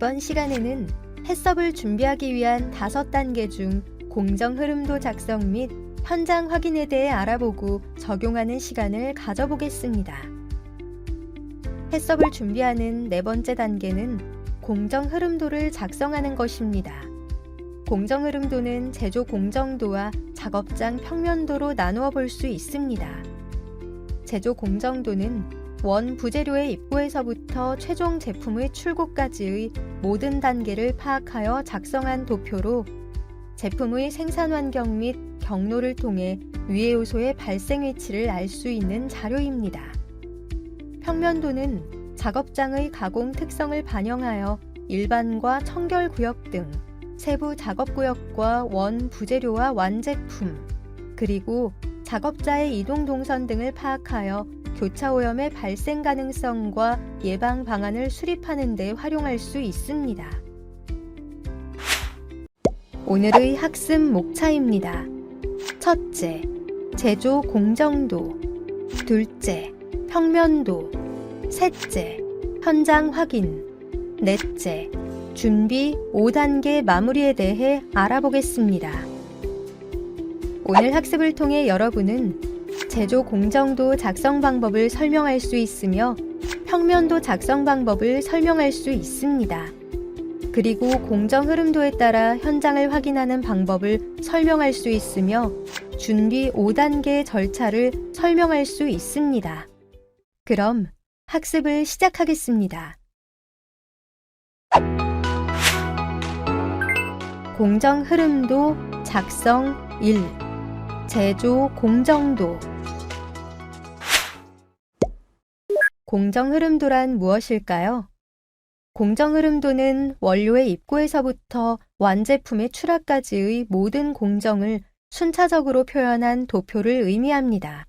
이번 시간에는 해썹을 준비하기 위한 5단계 중 공정 흐름도 작성 및 현장 확인에 대해 알아보고 적용하는 시간을 가져보겠습니다. 해썹을 준비하는 4번째 단계는 공정 흐름도를 작성하는 것입니다. 공정 흐름도는 제조 공정도와 작업장 평면도로 나누어 볼 수 있습니다. 제조 공정도는 원 부재료의 입고에서부터 최종 제품의 출고까지의 모든 단계를 파악하여 작성한 도표로 제품의 생산 환경 및 경로를 통해 유해 요소의 발생 위치를 알 수 있는 자료입니다. 평면도는 작업장의 가공 특성을 반영하여 일반과 청결 구역 등 세부 작업 구역과 원 부재료와 완제품, 그리고 작업자의 이동 동선 등을 파악하여 교차 오염의 발생 가능성과 예방 방안을 수립하는 데 활용할 수 있습니다. 오늘의 학습 목차입니다. 첫째, 제조 공정도. 둘째, 평면도. 셋째, 현장 확인. 넷째, 준비 5단계 마무리에 대해 알아보겠습니다. 오늘 학습을 통해 여러분은 제조 공정도 작성 방법을 설명할 수 있으며 평면도 작성 방법을 설명할 수 있습니다. 그리고 공정 흐름도에 따라 현장을 확인하는 방법을 설명할 수 있으며 준비 5단계의 절차를 설명할 수 있습니다. 그럼 학습을 시작하겠습니다. 공정 흐름도 작성 1. 제조 공정도. 공정 흐름도란 무엇일까요? 공정 흐름도는 원료의 입고에서부터 완제품의 출하까지의 모든 공정을 순차적으로 표현한 도표를 의미합니다.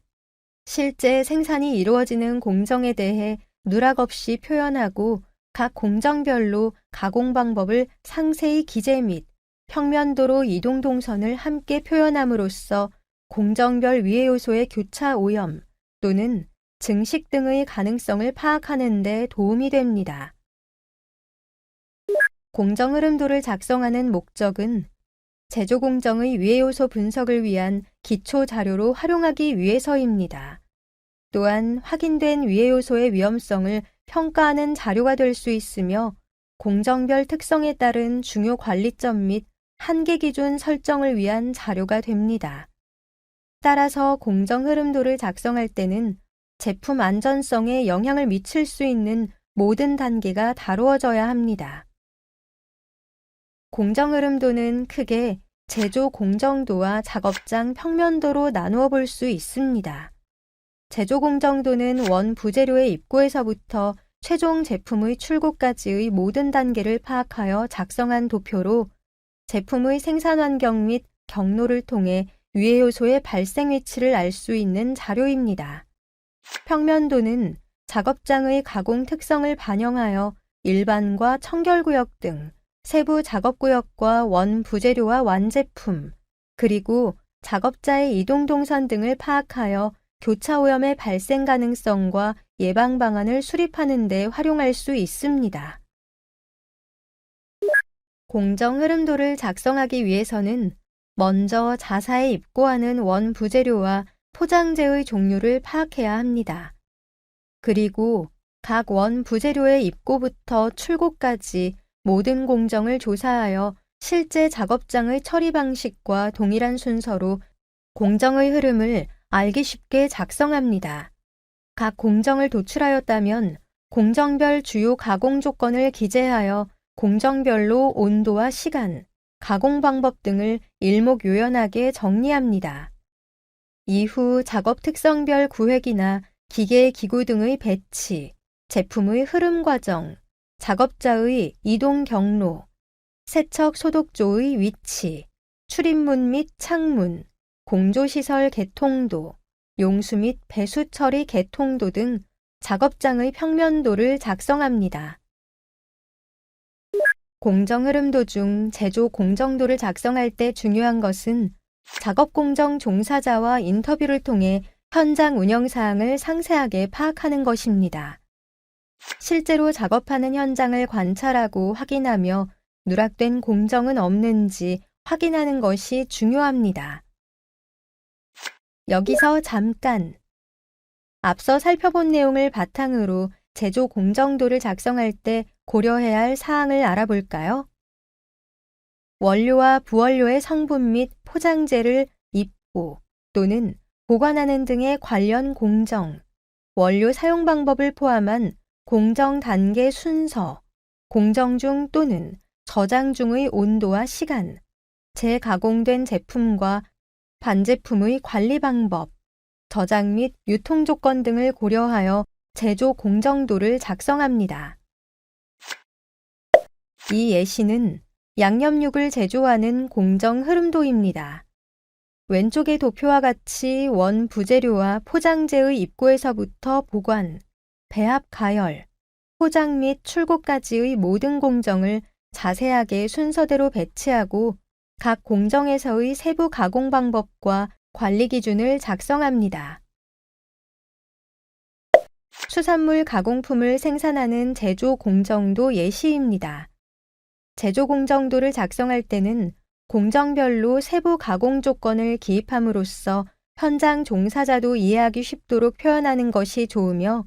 실제 생산이 이루어지는 공정에 대해 누락 없이 표현하고 각 공정별로 가공 방법을 상세히 기재 및 평면도로 이동 동선을 함께 표현함으로써 공정별 유해 요소의 교차 오염 또는 증식 등의 가능성을 파악하는 데 도움이 됩니다. 공정 흐름도를 작성하는 목적은 제조 공정의 유해 요소 분석을 위한 기초 자료로 활용하기 위해서입니다. 또한 확인된 유해 요소의 위험성을 평가하는 자료가 될 수 있으며 공정별 특성에 따른 중요 관리점 및 한계 기준 설정을 위한 자료가 됩니다. 따라서 공정 흐름도를 작성할 때는 제품 안전성에 영향을 미칠 수 있는 모든 단계가 다루어져야 합니다. 공정 흐름도는 크게 제조 공정도와 작업장 평면도로 나누어 볼 수 있습니다. 제조 공정도는 원 부재료의 입고에서부터 최종 제품의 출고까지의 모든 단계를 파악하여 작성한 도표로 제품의 생산 환경 및 경로를 통해 유해 요소의 발생 위치를 알 수 있는 자료입니다. 평면도는 작업장의 가공 특성을 반영하여 일반과 청결 구역 등 세부 작업 구역과 원 부재료와 완제품, 그리고 작업자의 이동 동선 등을 파악하여 교차 오염의 발생 가능성과 예방 방안을 수립하는 데 활용할 수 있습니다. 공정 흐름도를 작성하기 위해서는 먼저 자사에 입고하는 원 부재료와 포장재의 종류를 파악해야 합니다. 그리고 각 원 부재료의 입고부터 출고까지 모든 공정을 조사하여 실제 작업장의 처리 방식과 동일한 순서로 공정의 흐름을 알기 쉽게 작성합니다. 각 공정을 도출하였다면 공정별 주요 가공 조건을 기재하여 공정별로 온도와 시간, 가공 방법 등을 일목요연하게 정리합니다. 이후 작업 특성별 구획이나 기계, 기구 등의 배치, 제품의 흐름 과정, 작업자의 이동 경로, 세척 소독조의 위치, 출입문 및 창문, 공조시설 개통도, 용수 및 배수 처리 개통도 등 작업장의 평면도를 작성합니다. 공정 흐름도 중 제조 공정도를 작성할 때 중요한 것은 작업 공정 종사자와 인터뷰를 통해 현장 운영 사항을 상세하게 파악하는 것입니다. 실제로 작업하는 현장을 관찰하고 확인하며 누락된 공정은 없는지 확인하는 것이 중요합니다. 여기서 잠깐! 앞서 살펴본 내용을 바탕으로 제조 공정도를 작성할 때 고려해야 할 사항을 알아볼까요? 원료와 부원료의 성분 및 포장재를 입고 또는 보관하는 등의 관련 공정, 원료 사용 방법을 포함한 공정 단계 순서, 공정 중 또는 저장 중의 온도와 시간, 재가공된 제품과 반제품의 관리 방법, 저장 및 유통 조건 등을 고려하여 제조 공정도를 작성합니다. 이 예시는 양념육을 제조하는 공정 흐름도입니다. 왼쪽의 도표와 같이 원 부재료와 포장재의 입고에서부터 보관, 배합 가열, 포장 및 출고까지의 모든 공정을 자세하게 순서대로 배치하고 각 공정에서의 세부 가공 방법과 관리 기준을 작성합니다. 수산물 가공품을 생산하는 제조 공정도 예시입니다. 제조 공정도를 작성할 때는 공정별로 세부 가공 조건을 기입함으로써 현장 종사자도 이해하기 쉽도록 표현하는 것이 좋으며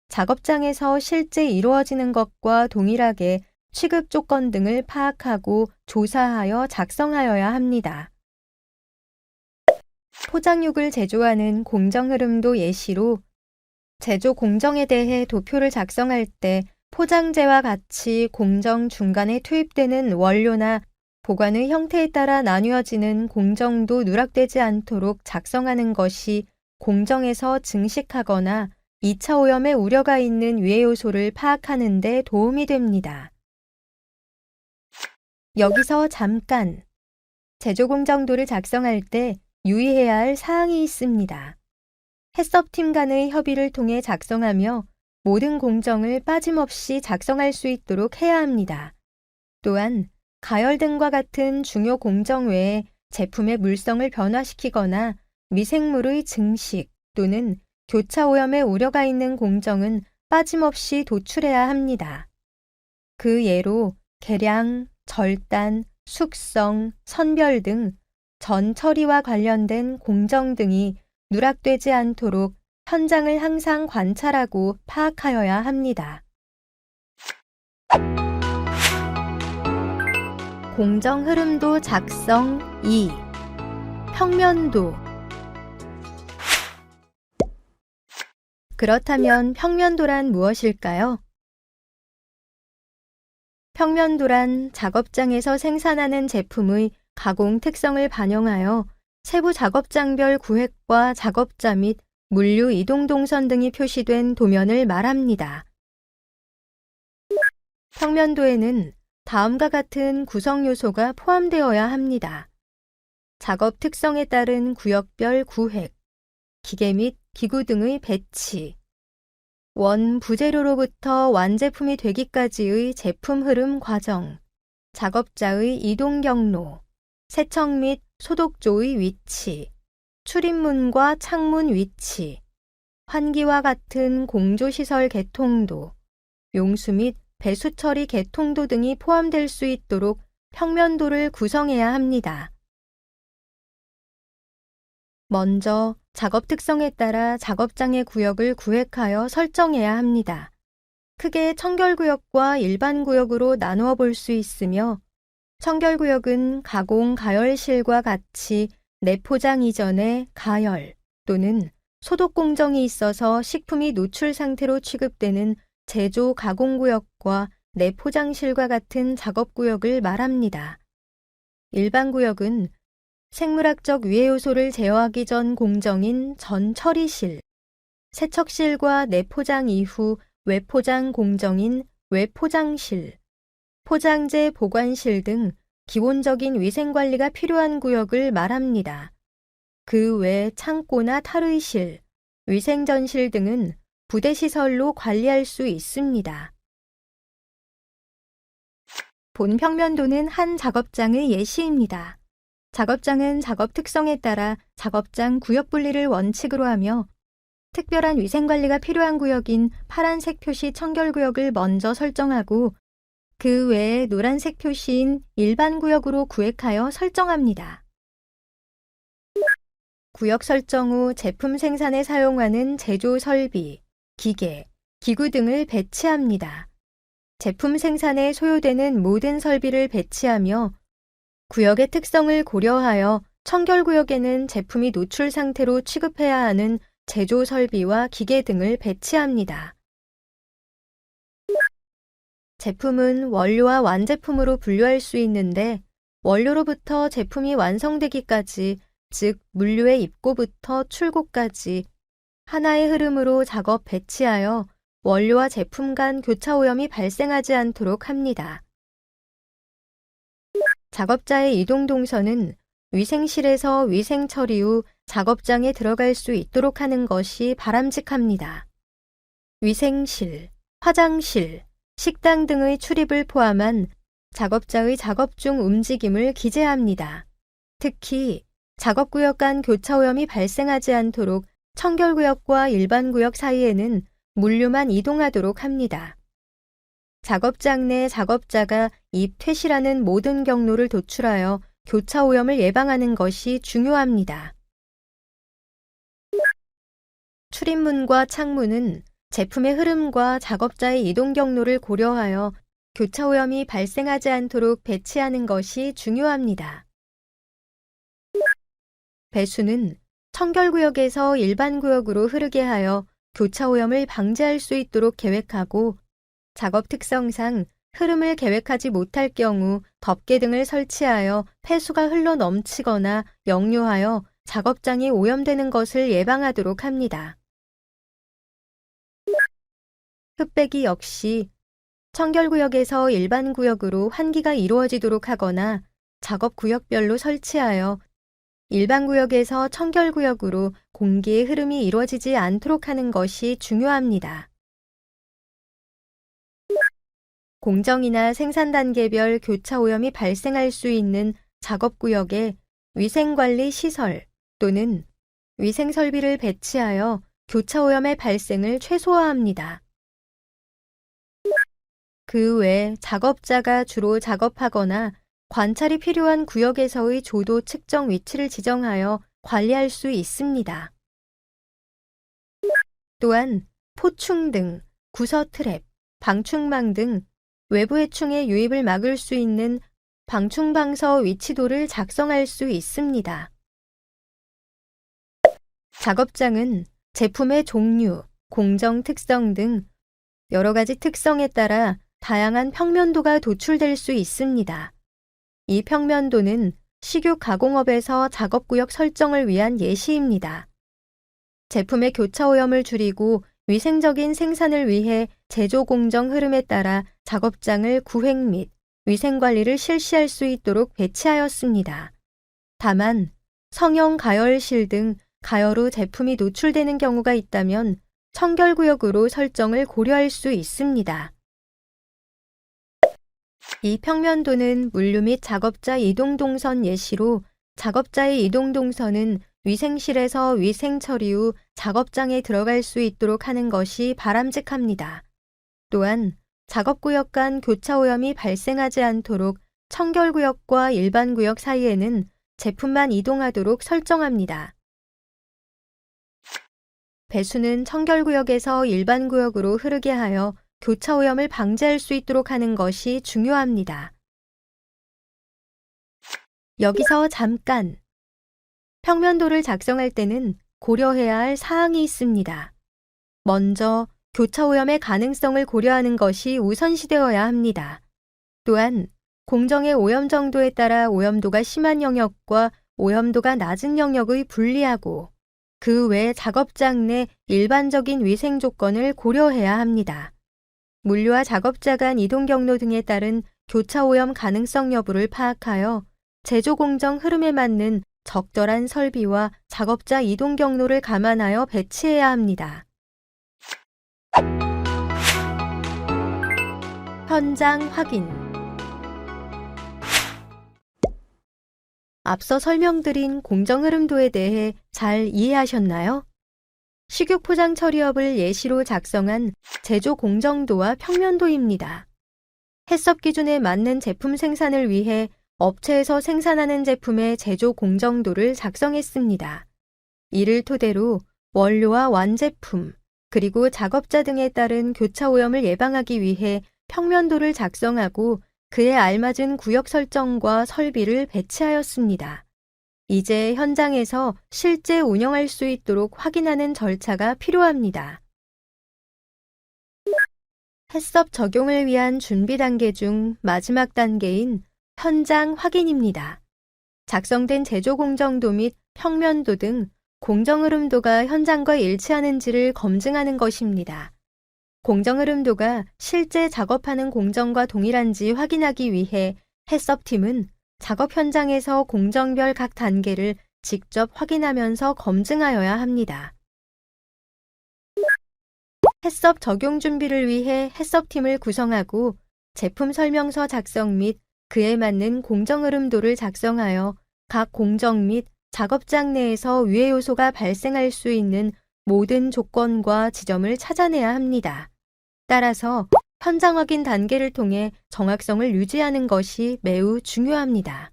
작업장에서 실제 이루어지는 것과 동일하게 취급 조건 등을 파악하고 조사하여 작성하여야 합니다. 포장육을 제조하는 공정 흐름도 예시로 제조 공정에 대해 도표를 작성할 때 포장재와 같이 공정 중간에 투입되는 원료나 보관의 형태에 따라 나뉘어지는 공정도 누락되지 않도록 작성하는 것이 공정에서 증식하거나 2차 오염의 우려가 있는 위해 요소를 파악하는 데 도움이 됩니다. 여기서 잠깐! 제조 공정도를 작성할 때 유의해야 할 사항이 있습니다. 해썹팀 간의 협의를 통해 작성하며 모든 공정을 빠짐없이 작성할 수 있도록 해야 합니다. 또한 가열 등과 같은 중요 공정 외에 제품의 물성을 변화시키거나 미생물의 증식 또는 교차 오염의 우려가 있는 공정은 빠짐없이 도출해야 합니다. 그 예로 계량, 절단, 숙성, 선별 등 전 처리와 관련된 공정 등이 누락되지 않도록 현장을 항상 관찰하고 파악하여야 합니다. 공정 흐름도 작성 2. 평면도. 그렇다면 평면도란 무엇일까요? 평면도란 작업장에서 생산하는 제품의 가공 특성을 반영하여 세부 작업장별 구획과 작업자 및 물류 이동 동선 등이 표시된 도면을 말합니다. 평면도에는 다음과 같은 구성 요소가 포함되어야 합니다. 작업 특성에 따른 구역별 구획, 기계 및 기구 등의 배치, 원 부재료로부터 완제품이 되기까지의 제품 흐름 과정, 작업자의 이동 경로, 세척 및 소독조의 위치, 출입문과 창문 위치, 환기와 같은 공조시설 개통도, 용수 및 배수 처리 개통도 등이 포함될 수 있도록 평면도를 구성해야 합니다. 먼저 작업 특성에 따라 작업장의 구역을 구획하여 설정해야 합니다. 크게 청결구역과 일반구역으로 나누어 볼 수 있으며 청결구역은 가공 가열실과 같이 내포장 이전에 가열 또는 소독 공정이 있어서 식품이 노출 상태로 취급되는 제조 가공구역과 내포장실과 같은 작업구역을 말합니다. 일반구역은 생물학적 위해 요소를 제어하기 전 공정인 전 처리실, 세척실과 내포장 이후 외포장 공정인 외포장실, 포장재 보관실 등 기본적인 위생관리가 필요한 구역을 말합니다. 그 외 창고나 탈의실, 위생전실 등은 부대시설로 관리할 수 있습니다. 본 평면도는 한 작업장의 예시입니다. 작업장은 작업 특성에 따라 작업장 구역 분리를 원칙으로 하며 특별한 위생관리가 필요한 구역인 파란색 표시 청결구역을 먼저 설정하고 그 외에 노란색 표시인 일반 구역으로 구획하여 설정합니다. 구역 설정 후 제품 생산에 사용하는 제조 설비, 기계, 기구 등을 배치합니다. 제품 생산에 소요되는 모든 설비를 배치하며 구역의 특성을 고려하여 청결구역에는 제품이 노출 상태로 취급해야 하는 제조 설비와 기계 등을 배치합니다. 제품은 원료와 완제품으로 분류할 수 있는데 원료로부터 제품이 완성되기까지, 즉 물류의 입고부터 출고까지 하나의 흐름으로 작업 배치하여 원료와 제품 간 교차 오염이 발생하지 않도록 합니다. 작업자의 이동 동선은 위생실에서 위생 처리 후 작업장에 들어갈 수 있도록 하는 것이 바람직합니다. 위생실, 화장실, 식당 등의 출입을 포함한 작업자의 작업 중 움직임을 기재합니다. 특히 작업구역 간 교차 오염이 발생하지 않도록 청결구역과 일반구역 사이에는 물류만 이동하도록 합니다. 작업장 내 작업자가 입 퇴실하는 모든 경로를 도출하여 교차 오염을 예방하는 것이 중요합니다. 출입문과 창문은 제품의 흐름과 작업자의 이동 경로를 고려하여 교차 오염이 발생하지 않도록 배치하는 것이 중요합니다. 배수는 청결구역에서 일반구역으로 흐르게 하여 교차 오염을 방지할 수 있도록 계획하고 작업 특성상 흐름을 계획하지 못할 경우 덮개 등을 설치하여 폐수가 흘러 넘치거나 역류하여 작업장이 오염되는 것을 예방하도록 합니다. 흙빼기 역시 청결구역에서 일반구역으로 환기가 이루어지도록 하거나 작업구역별로 설치하여 일반구역에서 청결구역으로 공기의 흐름이 이루어지지 않도록 하는 것이 중요합니다. 공정이나 생산 단계별 교차 오염이 발생할 수 있는 작업구역에 위생관리 시설 또는 위생설비를 배치하여 교차 오염의 발생을 최소화합니다. 그 외 작업자가 주로 작업하거나 관찰이 필요한 구역에서의 조도 측정 위치를 지정하여 관리할 수 있습니다. 또한 포충 등, 구서 트랩, 방충망 등 외부 해충의 유입을 막을 수 있는 방충방서 위치도를 작성할 수 있습니다. 작업장은 제품의 종류, 공정 특성 등 여러 가지 특성에 따라 다양한 평면도가 도출될 수 있습니다. 이 평면도는 식육 가공업에서 작업구역 설정을 위한 예시입니다. 제품의 교차 오염을 줄이고 위생적인 생산을 위해 제조 공정 흐름에 따라 작업장을 구획 및 위생관리를 실시할 수 있도록 배치하였습니다. 다만 성형 가열실 등 가열 후 제품이 노출되는 경우가 있다면 청결구역으로 설정을 고려할 수 있습니다. 이 평면도는 물류 및 작업자 이동 동선 예시로 작업자의 이동 동선은 위생실에서 위생 처리 후 작업장에 들어갈 수 있도록 하는 것이 바람직합니다. 또한 작업구역 간 교차 오염이 발생하지 않도록 청결구역과 일반구역 사이에는 제품만 이동하도록 설정합니다. 배수는 청결구역에서 일반구역으로 흐르게 하여 교차 오염을 방지할 수 있도록 하는 것이 중요합니다. 여기서 잠깐! 평면도를 작성할 때는 고려해야 할 사항이 있습니다. 먼저 교차 오염의 가능성을 고려하는 것이 우선시되어야 합니다. 또한 공정의 오염 정도에 따라 오염도가 심한 영역과 오염도가 낮은 영역의 분리하고 그 외 작업장 내 일반적인 위생 조건을 고려해야 합니다. 물류와 작업자 간 이동 경로 등에 따른 교차 오염 가능성 여부를 파악하여 제조 공정 흐름에 맞는 적절한 설비와 작업자 이동 경로를 감안하여 배치해야 합니다. 현장 확인. 앞서 설명드린 공정 흐름도에 대해 잘 이해하셨나요? 식육 포장 처리업을 예시로 작성한 제조 공정도와 평면도입니다. 해썹 기준에 맞는 제품 생산을 위해 업체에서 생산하는 제품의 제조 공정도를 작성했습니다. 이를 토대로 원료와 완제품, 그리고 작업자 등에 따른 교차 오염을 예방하기 위해 평면도를 작성하고 그에 알맞은 구역 설정과 설비를 배치하였습니다. 이제 현장에서 실제 운영할 수 있도록 확인하는 절차가 필요합니다. 해썹 적용을 위한 준비 단계 중 마지막 단계인 현장 확인입니다. 작성된 제조 공정도 및 평면도 등 공정 흐름도가 현장과 일치하는지를 검증하는 것입니다. 공정 흐름도가 실제 작업하는 공정과 동일한지 확인하기 위해 해썹팀은 작업 현장에서 공정별 각 단계를 직접 확인하면서 검증하여야 합니다. 해썹 적용 준비를 위해 해썹팀을 구성하고 제품 설명서 작성 및 그에 맞는 공정 흐름도를 작성하여 각 공정 및 작업장 내에서 유해 요소가 발생할 수 있는 모든 조건과 지점을 찾아내야 합니다. 따라서 현장 확인 단계를 통해 정확성을 유지하는 것이 매우 중요합니다.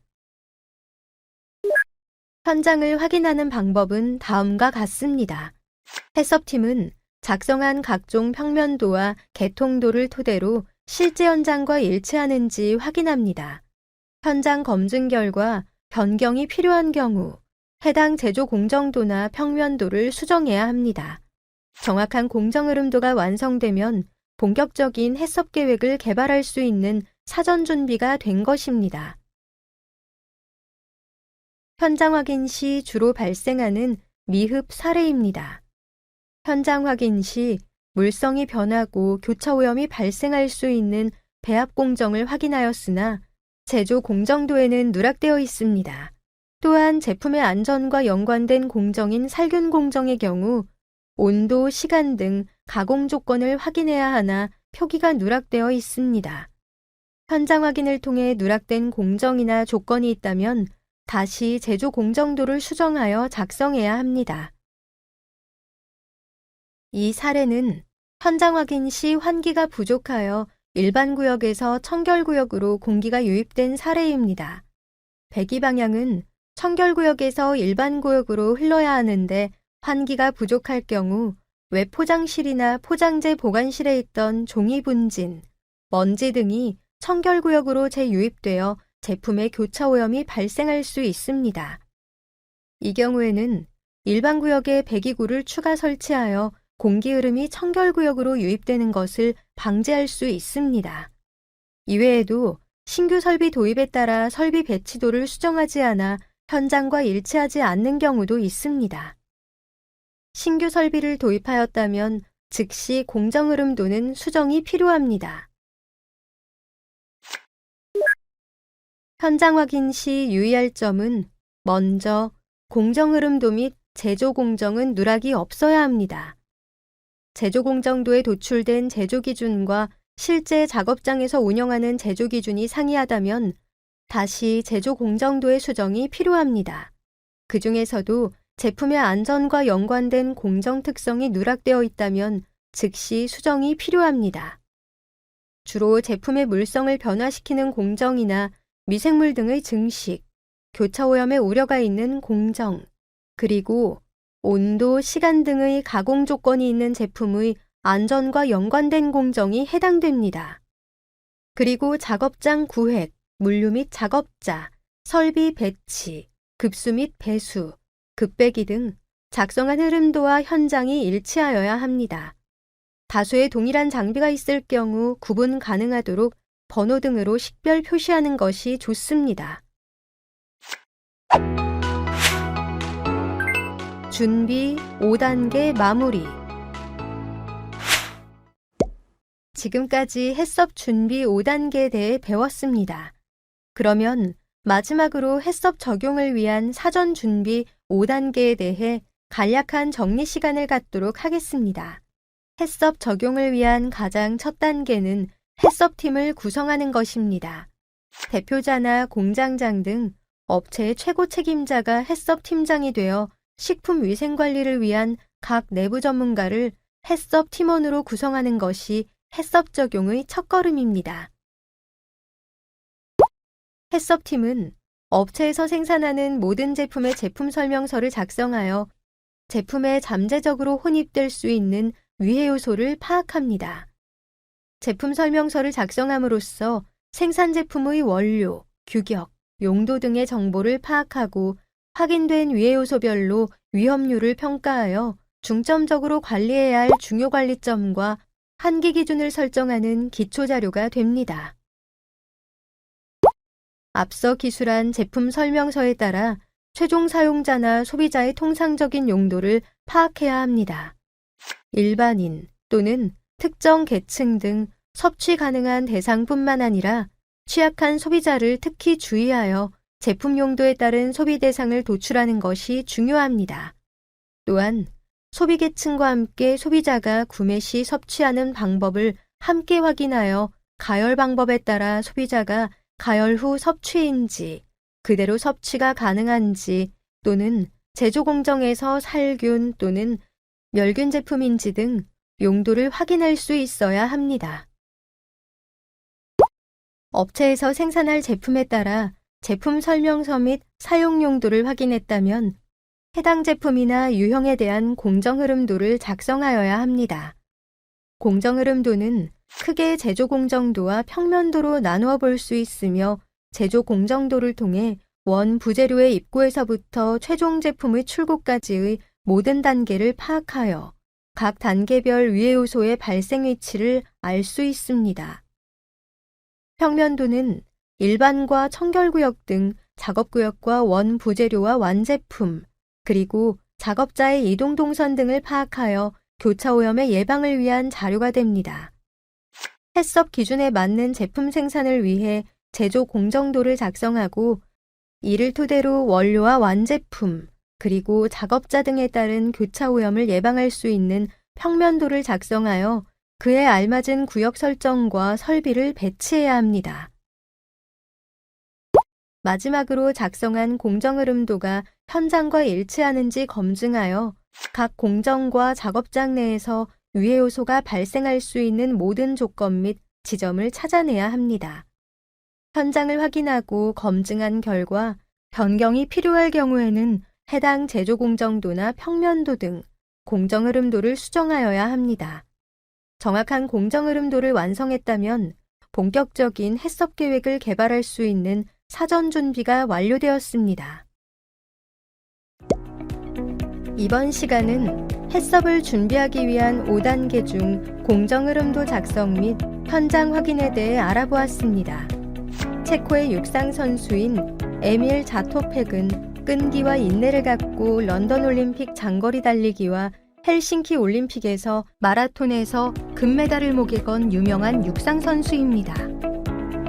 현장을 확인하는 방법은 다음과 같습니다. 해썹팀은 작성한 각종 평면도와 개통도를 토대로 실제 현장과 일치하는지 확인합니다. 현장 검증 결과 변경이 필요한 경우 해당 제조 공정도나 평면도를 수정해야 합니다. 정확한 공정 흐름도가 완성되면 본격적인 해썹 계획을 개발할 수 있는 사전 준비가 된 것입니다. 현장 확인 시 주로 발생하는 미흡 사례입니다. 현장 확인 시 물성이 변하고 교차 오염이 발생할 수 있는 배합 공정을 확인하였으나 제조 공정도에는 누락되어 있습니다. 또한 제품의 안전과 연관된 공정인 살균 공정의 경우 온도, 시간 등 가공 조건을 확인해야 하나 표기가 누락되어 있습니다. 현장 확인을 통해 누락된 공정이나 조건이 있다면 다시 제조 공정도를 수정하여 작성해야 합니다. 이 사례는 현장 확인 시 환기가 부족하여 일반 구역에서 청결 구역으로 공기가 유입된 사례입니다. 배기 방향은 청결 구역에서 일반 구역으로 흘러야 하는데 환기가 부족할 경우 외 포장실이나 포장재 보관실에 있던 종이 분진, 먼지 등이 청결 구역으로 재유입되어 제품의 교차 오염이 발생할 수 있습니다. 이 경우에는 일반 구역에 배기구를 추가 설치하여 공기 흐름이 청결 구역으로 유입되는 것을 방지할 수 있습니다. 이외에도 신규 설비 도입에 따라 설비 배치도를 수정하지 않아 현장과 일치하지 않는 경우도 있습니다. 신규 설비를 도입하였다면 즉시 공정 흐름도는 수정이 필요합니다. 현장 확인 시 유의할 점은 먼저 공정 흐름도 및 제조 공정은 누락이 없어야 합니다. 제조 공정도에 도출된 제조 기준과 실제 작업장에서 운영하는 제조 기준이 상이하다면 다시 제조 공정도의 수정이 필요합니다. 그 중에서도 제품의 안전과 연관된 공정 특성이 누락되어 있다면 즉시 수정이 필요합니다. 주로 제품의 물성을 변화시키는 공정이나 미생물 등의 증식, 교차 오염의 우려가 있는 공정, 그리고 온도, 시간 등의 가공 조건이 있는 제품의 안전과 연관된 공정이 해당됩니다. 그리고 작업장 구획, 물류 및 작업자, 설비 배치, 급수 및 배수, 급배기 등 작성한 흐름도와 현장이 일치하여야 합니다. 다수의 동일한 장비가 있을 경우 구분 가능하도록 번호 등으로 식별 표시하는 것이 좋습니다. 준비 5단계 마무리. 지금까지 해썹 준비 5단계에 대해 배웠습니다. 그러면 마지막으로 해썹 적용을 위한 사전 준비 5단계에 대해 간략한 정리 시간을 갖도록 하겠습니다. 해썹 적용을 위한 가장 첫 단계는 해썹팀을 구성하는 것입니다. 대표자나 공장장 등 업체의 최고 책임자가 해썹팀장이 되어 식품 위생 관리를 위한 각 내부 전문가를 해썹 팀원으로 구성하는 것이 해썹 적용의 첫걸음입니다. 해썹팀은 업체에서 생산하는 모든 제품의 제품 설명서를 작성하여 제품에 잠재적으로 혼입될 수 있는 위해 요소를 파악합니다. 제품 설명서를 작성함으로써 생산 제품의 원료, 규격, 용도 등의 정보를 파악하고 확인된 위해 요소별로 위험률을 평가하여 중점적으로 관리해야 할 중요 관리점과 한계 기준을 설정하는 기초 자료가 됩니다. 앞서 기술한 제품 설명서에 따라 최종 사용자나 소비자의 통상적인 용도를 파악해야 합니다. 일반인 또는 특정 계층 등 섭취 가능한 대상뿐만 아니라 취약한 소비자를 특히 주의하여 제품 용도에 따른 소비 대상을 도출하는 것이 중요합니다. 또한 소비 계층과 함께 소비자가 구매 시 섭취하는 방법을 함께 확인하여 가열 방법에 따라 소비자가 가열 후 섭취인지, 그대로 섭취가 가능한지 또는 제조 공정에서 살균 또는 멸균 제품인지 등 용도를 확인할 수 있어야 합니다. 업체에서 생산할 제품에 따라 제품 설명서 및 사용 용도를 확인했다면 해당 제품이나 유형에 대한 공정 흐름도를 작성하여야 합니다. 공정 흐름도는 크게 제조 공정도와 평면도로 나누어 볼 수 있으며 제조 공정도를 통해 원 부재료의 입고에서부터 최종 제품의 출고까지의 모든 단계를 파악하여 각 단계별 위해 요소의 발생 위치를 알 수 있습니다. 평면도는 일반과 청결구역 등 작업구역과 원 부재료와 완제품, 그리고 작업자의 이동 동선 등을 파악하여 교차 오염의 예방을 위한 자료가 됩니다. 해썹 기준에 맞는 제품 생산을 위해 제조 공정도를 작성하고 이를 토대로 원료와 완제품, 그리고 작업자 등에 따른 교차 오염을 예방할 수 있는 평면도를 작성하여 그에 알맞은 구역 설정과 설비를 배치해야 합니다. 마지막으로 작성한 공정 흐름도가 현장과 일치하는지 검증하여 각 공정과 작업장 내에서 위해 요소가 발생할 수 있는 모든 조건 및 지점을 찾아내야 합니다. 현장을 확인하고 검증한 결과 변경이 필요할 경우에는 해당 제조 공정도나 평면도 등 공정 흐름도를 수정하여야 합니다. 정확한 공정 흐름도를 완성했다면 본격적인 해썹 계획을 개발할 수 있는 사전 준비가 완료되었습니다. 이번 시간은 해썹을 준비하기 위한 5단계 중 공정 흐름도 작성 및 현장 확인에 대해 알아보았습니다. 체코의 육상 선수인 에밀 자토펙은 끈기와 인내를 갖고 런던 올림픽 장거리 달리기와 헬싱키 올림픽에서 마라톤에서 금메달을 목에 건 유명한 육상 선수입니다.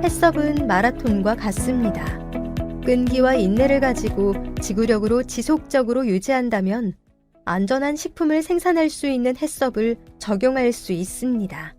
해썹은 마라톤과 같습니다. 끈기와 인내를 가지고 지구력으로 지속적으로 유지한다면 안전한 식품을 생산할 수 있는 해썹을 적용할 수 있습니다.